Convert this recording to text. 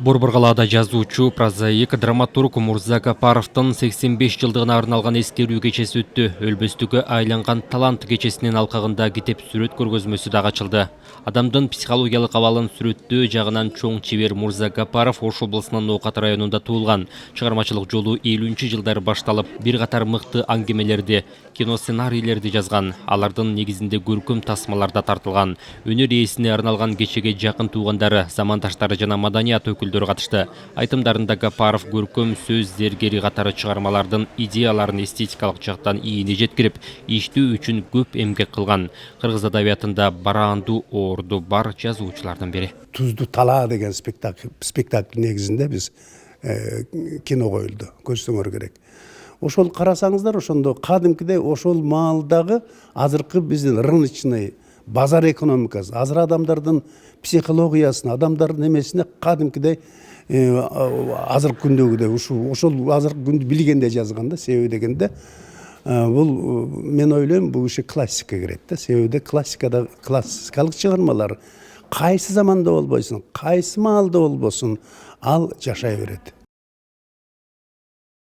Борборгалада жазуучу, прозаик, драматург Мурза Гапаровдун 85 жылдыгына арналган эскерүү кечеси өттү. Өлбөстүккө айланган талант кечесинин алкагында китеп сүрөт көргөзмөсү дагы ачылды. Адамдын психологиялык абалын сүрөттөө жагынан чоң чебер Мурза Гапаров Ош облусунун Оокат районунда туулган. Чыгармачылык жолу 50-жылдары башталып, бир катар мыкты аңгемелерди, кино сценарийлерди жазган. Алардын негизинде көркөм тасмаларда тартылган. Өнөр ээсине арналган кечеге жакын туугандары, замандаштары жана маданият өкүлдөрү катышты. Айтымдарында Гапаров көркөм сөз зергери катары чыгармалардын идеяларын эстетикалык жактан ийине жеткирип, иштөө үчүн көп эмгек кылган. Кыргыз адабиятында бараанду оорду бар жазуучулардын бири. Тузду талаа деген спектакль негизинде биз кино коюлду. Көрсөңөр керек. Ошол карасаңыздар, ошондо кадимкидей ошол маалдагы азыркы биздин рыночный базар экономикасы, азыр адамдардын психологиясына, адамдардын эмесине кадимкидей азыркы күндөгүдөй ошол азыркы күндү билгенде жазган да, себеби дегенде бул мен ойлойм бул иши классика кирет да, себеби классикада классикалык чыгармалар кайсы заманда болбойсун, кайсы маалда болбосун, ал жашай берет.